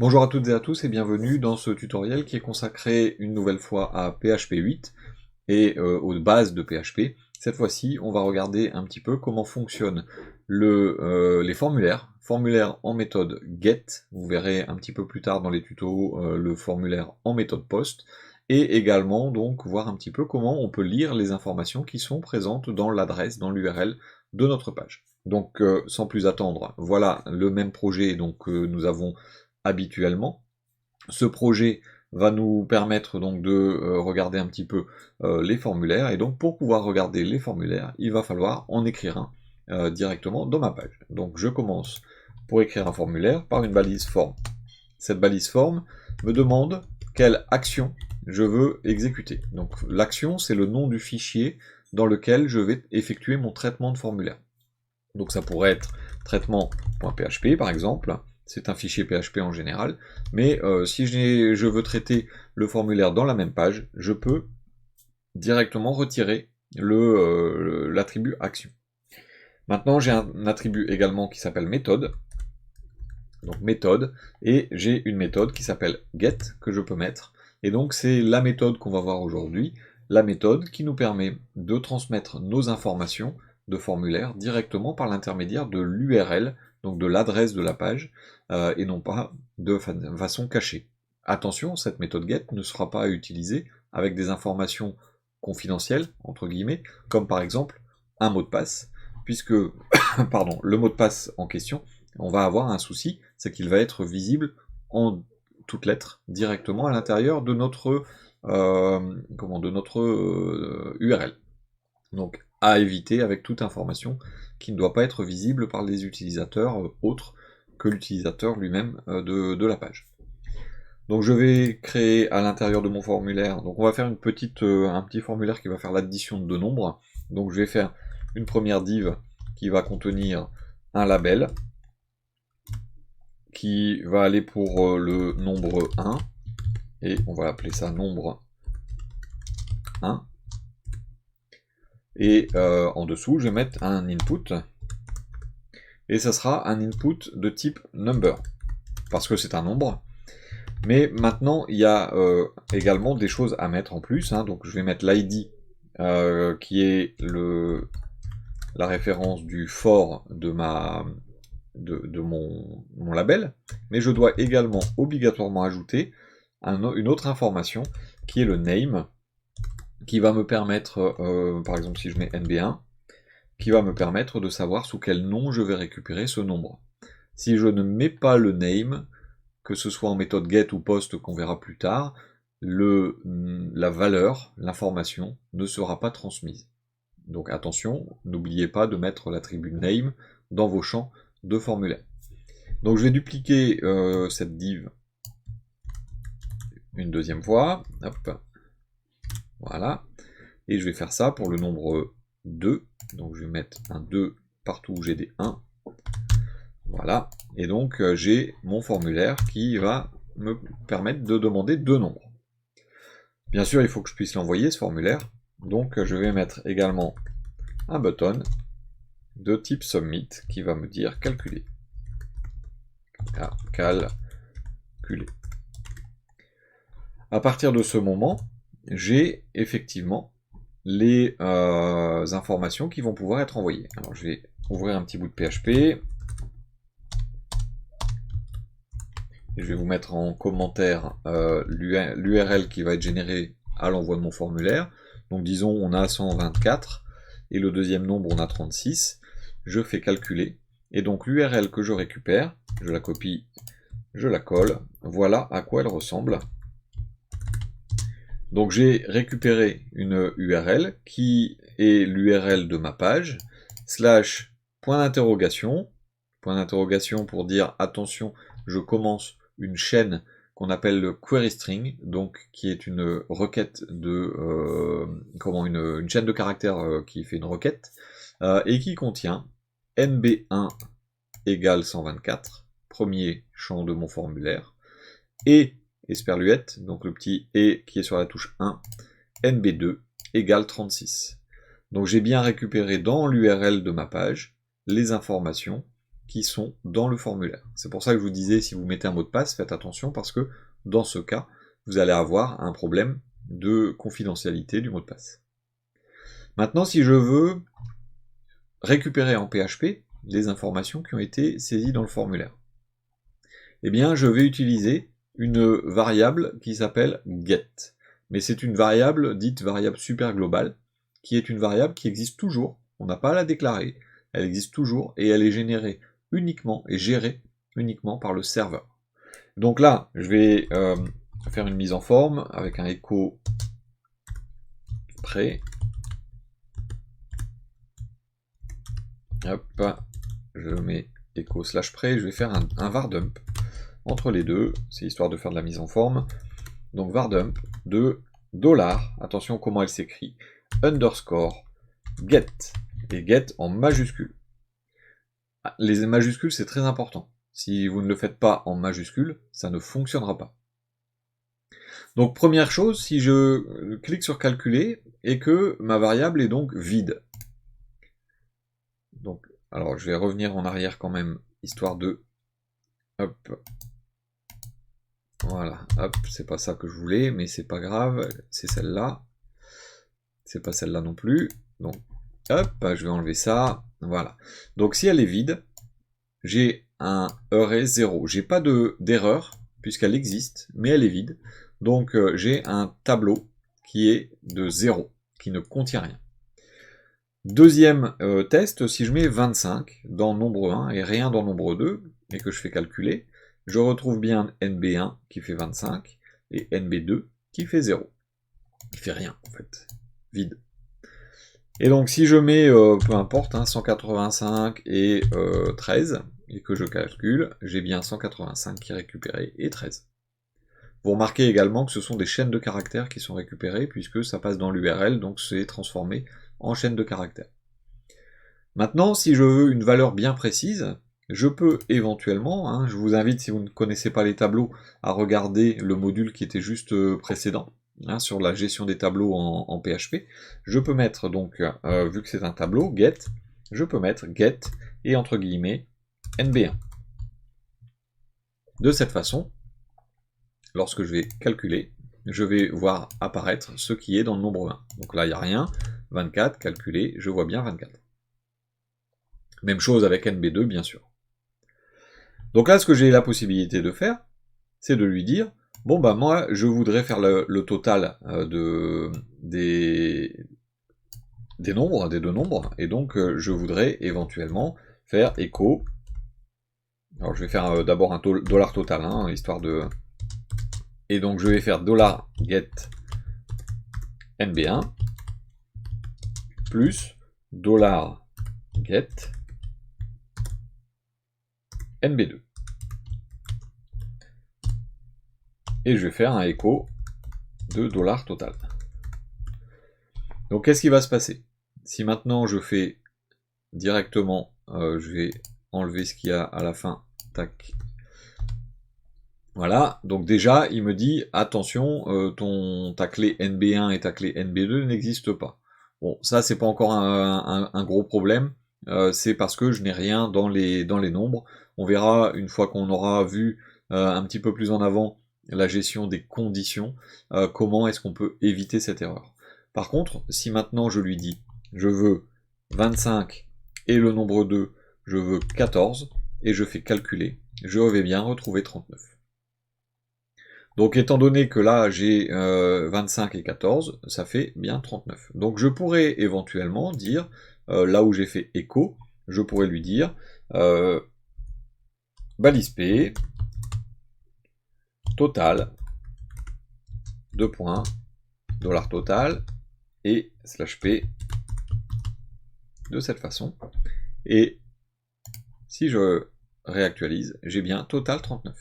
Bonjour à toutes et à tous et bienvenue dans ce tutoriel qui est consacré une nouvelle fois à PHP 8 et aux bases de PHP. Cette fois-ci, on va regarder un petit peu comment fonctionnent les formulaires. Formulaire en méthode get, vous verrez un petit peu plus tard dans les tutos le formulaire en méthode post, et également donc voir un petit peu comment on peut lire les informations qui sont présentes dans l'adresse, dans l'URL de notre page. Donc sans plus attendre, voilà le même projet donc, que nous avons habituellement. Ce projet va nous permettre donc de regarder un petit peu les formulaires, et donc pour pouvoir regarder les formulaires, il va falloir en écrire un directement dans ma page. Donc je commence pour écrire un formulaire par une balise forme. Cette balise forme me demande quelle action je veux exécuter. Donc l'action, c'est le nom du fichier dans lequel je vais effectuer mon traitement de formulaire. Donc ça pourrait être traitement.php par exemple, c'est un fichier PHP en général, mais si je veux traiter le formulaire dans la même page, je peux directement retirer l'attribut action. Maintenant j'ai un attribut également qui s'appelle méthode, donc méthode, et j'ai une méthode qui s'appelle get que je peux mettre, et donc c'est la méthode qu'on va voir aujourd'hui, la méthode qui nous permet de transmettre nos informations de formulaire directement par l'intermédiaire de l'URL, donc de l'adresse de la page, et non pas de façon cachée. Attention, cette méthode get ne sera pas utilisée avec des informations confidentielles, entre guillemets, comme par exemple un mot de passe, puisque pardon, le mot de passe en question, on va avoir un souci, c'est qu'il va être visible en toutes lettres directement à l'intérieur de notre URL. Donc à éviter avec toute information qui ne doit pas être visible par les utilisateurs autres que l'utilisateur lui-même de la page. Donc je vais créer à l'intérieur de mon formulaire, donc on va faire un petit formulaire qui va faire l'addition de deux nombres. Donc je vais faire une première div qui va contenir un label, qui va aller pour le nombre 1, et on va appeler ça nombre 1. Et en dessous, je vais mettre un input, et ça sera un input de type number, parce que c'est un nombre. Mais maintenant, il y a également des choses à mettre en plus, hein. Donc je vais mettre l'id, qui est la référence du for de mon label, mais je dois également obligatoirement ajouter une autre information qui est le name, qui va me permettre, par exemple si je mets nb1, qui va me permettre de savoir sous quel nom je vais récupérer ce nombre. Si je ne mets pas le name, que ce soit en méthode get ou post qu'on verra plus tard, la valeur, l'information, ne sera pas transmise. Donc attention, n'oubliez pas de mettre l'attribut name dans vos champs de formulaire. Donc je vais dupliquer cette div une deuxième fois, hop, voilà, et je vais faire ça pour le nombre 2, donc je vais mettre un 2 partout où j'ai des 1, voilà, et donc j'ai mon formulaire qui va me permettre de demander deux nombres. Bien sûr, il faut que je puisse l'envoyer ce formulaire, donc je vais mettre également un button de type submit qui va me dire calculer. Calculer. À partir de ce moment, j'ai effectivement les informations qui vont pouvoir être envoyées. Alors je vais ouvrir un petit bout de PHP, et je vais vous mettre en commentaire l'URL qui va être générée à l'envoi de mon formulaire. Donc disons on a 124, et le deuxième nombre on a 36, je fais calculer, et donc l'URL que je récupère, je la copie, je la colle, voilà à quoi elle ressemble. Donc j'ai récupéré une URL qui est l'URL de ma page, slash point d'interrogation pour dire attention, je commence une chaîne qu'on appelle le query string, donc qui est une requête de une chaîne de caractères qui fait une requête, et qui contient nb1 égale 124, premier champ de mon formulaire, et esperluette, donc le petit et qui est sur la touche 1, nb2 égale 36. Donc j'ai bien récupéré dans l'URL de ma page les informations qui sont dans le formulaire. C'est pour ça que je vous disais, si vous mettez un mot de passe, faites attention, parce que dans ce cas, vous allez avoir un problème de confidentialité du mot de passe. Maintenant, si je veux récupérer en PHP les informations qui ont été saisies dans le formulaire, eh bien, je vais utiliser une variable qui s'appelle get. Mais c'est une variable dite variable super globale, qui est une variable qui existe toujours, on n'a pas à la déclarer, elle existe toujours, et elle est générée uniquement, et gérée uniquement par le serveur. Donc là, je vais faire une mise en forme avec un echo prêt. Hop, je mets echo slash prêt, je vais faire un var dump entre les deux, c'est histoire de faire de la mise en forme. Donc var dump de $, attention comment elle s'écrit, underscore get, et get en majuscule. Les majuscules, c'est très important. Si vous ne le faites pas en majuscule, ça ne fonctionnera pas. Donc première chose, si je clique sur calculer et que ma variable est donc vide. Donc, alors je vais revenir en arrière quand même, histoire de... Hop. Voilà, hop, c'est pas ça que je voulais, mais c'est pas grave, c'est celle-là. C'est pas celle-là non plus. Donc, hop, je vais enlever ça. Voilà. Donc si elle est vide, j'ai un array 0. J'ai pas d'erreur, puisqu'elle existe, mais elle est vide. Donc j'ai un tableau qui est de 0, qui ne contient rien. Deuxième test, si je mets 25 dans nombre 1 et rien dans nombre 2, et que je fais calculer, je retrouve bien NB1 qui fait 25, et NB2 qui fait 0. Qui fait rien, en fait. Vide. Et donc si je mets, peu importe, hein, 185 et 13, et que je calcule, j'ai bien 185 qui est récupéré et 13. Vous remarquez également que ce sont des chaînes de caractères qui sont récupérées, puisque ça passe dans l'URL, donc c'est transformé en chaîne de caractères. Maintenant, si je veux une valeur bien précise, je peux éventuellement, hein, je vous invite, si vous ne connaissez pas les tableaux, à regarder le module qui était juste précédent, hein, sur la gestion des tableaux en PHP. Je peux mettre donc, vu que c'est un tableau, get, je peux mettre get et entre guillemets NB1. De cette façon, lorsque je vais calculer, je vais voir apparaître ce qui est dans le nombre 1. Donc là, il n'y a rien. 24, calculé, je vois bien 24. Même chose avec NB2, bien sûr. Donc là, ce que j'ai la possibilité de faire, c'est de lui dire, bon bah moi, je voudrais faire le total des nombres, des deux nombres, et donc je voudrais éventuellement faire echo. Alors je vais faire d'abord un dollar total, hein, histoire de... Et donc je vais faire $get NB1 plus $get NB2. Et je vais faire un echo de $total. Donc qu'est-ce qui va se passer? Si maintenant je fais directement, je vais enlever ce qu'il y a à la fin, tac. Voilà, donc déjà il me dit attention, ta clé NB1 et ta clé NB2 n'existent pas. Bon, ça c'est pas encore un gros problème, c'est parce que je n'ai rien dans les nombres. On verra une fois qu'on aura vu un petit peu plus en avant la gestion des conditions, comment est-ce qu'on peut éviter cette erreur. Par contre, si maintenant je lui dis je veux 25 et le nombre 2, je veux 14, et je fais calculer, je vais bien retrouver 39. Donc étant donné que là j'ai 25 et 14, ça fait bien 39. Donc je pourrais éventuellement dire, là où j'ai fait echo, je pourrais lui dire balise P, total, $, total, et slash P, de cette façon. Et si je réactualise, j'ai bien total 39.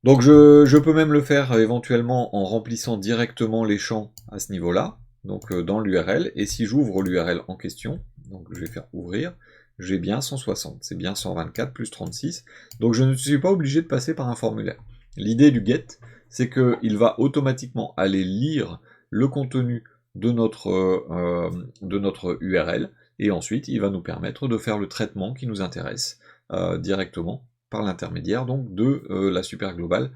Donc je peux même le faire éventuellement en remplissant directement les champs à ce niveau-là, donc dans l'URL, et si j'ouvre l'URL en question, donc je vais faire ouvrir, j'ai bien 160, c'est bien 124 plus 36, donc je ne suis pas obligé de passer par un formulaire. L'idée du get, c'est qu'il va automatiquement aller lire le contenu de notre URL, et ensuite il va nous permettre de faire le traitement qui nous intéresse directement par l'intermédiaire donc de la super globale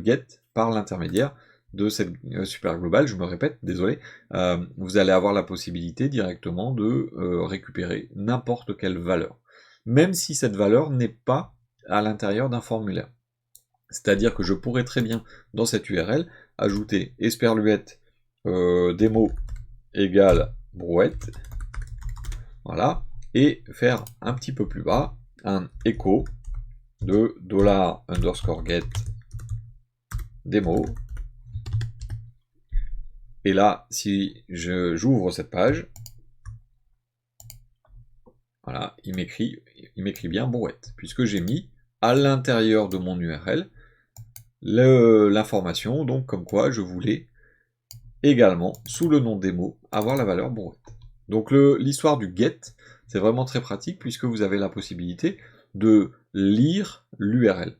get par l'intermédiaire de cette super globale, je me répète, désolé, vous allez avoir la possibilité directement de récupérer n'importe quelle valeur, même si cette valeur n'est pas à l'intérieur d'un formulaire. C'est-à-dire que je pourrais très bien, dans cette URL, ajouter esperluette démo égale brouette, voilà, et faire un petit peu plus bas un echo de $_get démo. Et là, si j'ouvre cette page, voilà, il m'écrit bien brouette, puisque j'ai mis à l'intérieur de mon URL l'information, donc comme quoi je voulais également, sous le nom démo, avoir la valeur brouette. Donc l'histoire du get, c'est vraiment très pratique, puisque vous avez la possibilité de lire l'URL.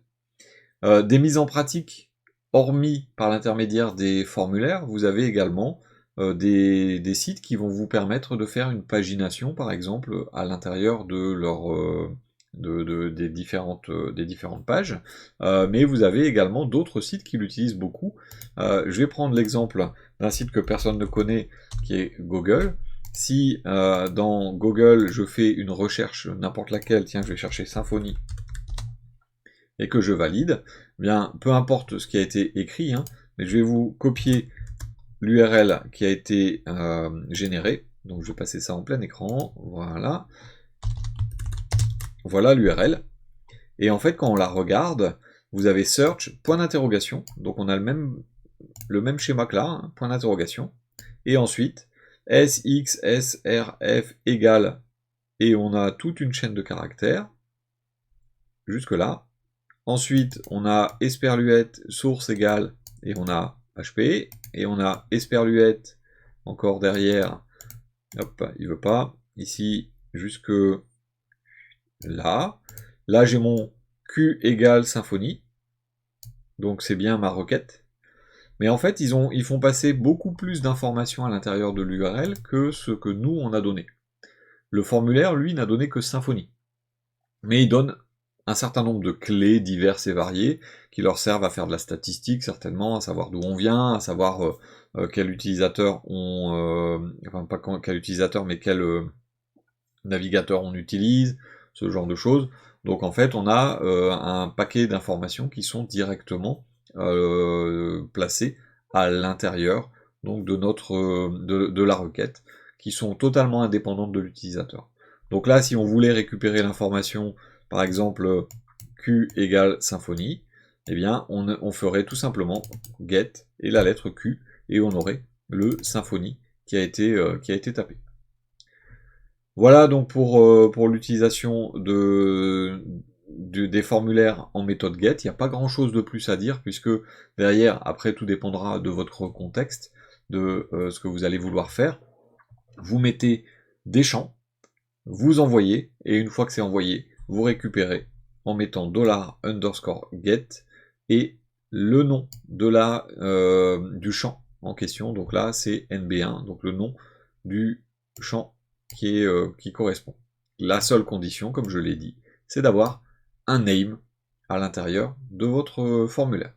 Des mises en pratique, hormis par l'intermédiaire des formulaires, vous avez également des sites qui vont vous permettre de faire une pagination, par exemple, à l'intérieur de leur des différentes pages, mais vous avez également d'autres sites qui l'utilisent beaucoup. Je vais prendre l'exemple d'un site que personne ne connaît, qui est Google. Si dans Google je fais une recherche, n'importe laquelle, tiens je vais chercher Symfony, et que je valide, eh bien peu importe ce qui a été écrit, hein, mais je vais vous copier l'URL qui a été générée, donc je vais passer ça en plein écran, voilà. Voilà l'URL, et en fait quand on la regarde, vous avez search, point d'interrogation, donc on a le même schéma que là, hein, point d'interrogation, et ensuite SXSRF égale, et on a toute une chaîne de caractères, jusque là. Ensuite on a esperluette source égale, et on a HP, et on a esperluette encore derrière, hop, il veut pas, ici jusque là. Là j'ai mon Q égale Symfony, donc c'est bien ma requête. Mais en fait, ils font passer beaucoup plus d'informations à l'intérieur de l'URL que ce que nous, on a donné. Le formulaire, lui, n'a donné que Symfony. Mais il donne un certain nombre de clés diverses et variées qui leur servent à faire de la statistique, certainement, à savoir d'où on vient, à savoir quel utilisateur enfin, pas quel utilisateur, mais quel navigateur on utilise, ce genre de choses. Donc en fait, on a un paquet d'informations qui sont directement placées à l'intérieur donc de la requête, qui sont totalement indépendantes de l'utilisateur. Donc là, si on voulait récupérer l'information, par exemple Q égale Symfony, eh bien on ferait tout simplement get et la lettre Q, et on aurait le Symfony qui a été tapé. Voilà donc pour l'utilisation des formulaires en méthode get. Il n'y a pas grand chose de plus à dire, puisque derrière, après tout dépendra de votre contexte, de ce que vous allez vouloir faire. Vous mettez des champs, vous envoyez, et une fois que c'est envoyé, vous récupérez en mettant $_get et le nom du champ en question. Donc là c'est NB1, donc le nom du champ qui correspond. La seule condition, comme je l'ai dit, c'est d'avoir un name à l'intérieur de votre formulaire.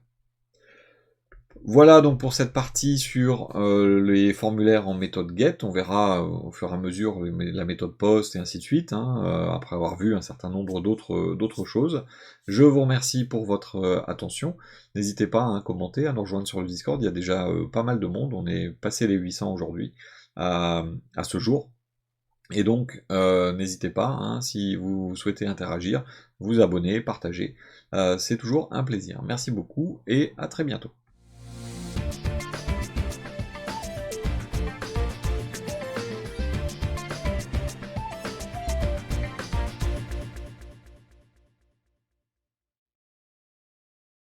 Voilà donc pour cette partie sur les formulaires en méthode get. On verra au fur et à mesure la méthode post et ainsi de suite, hein, après avoir vu un certain nombre d'autres choses. Je vous remercie pour votre attention. N'hésitez pas à commenter, à nous rejoindre sur le Discord. Il y a déjà pas mal de monde. On est passé les 800 aujourd'hui à ce jour. Et donc, n'hésitez pas, hein, si vous souhaitez interagir, vous abonner, partager. C'est toujours un plaisir. Merci beaucoup et à très bientôt.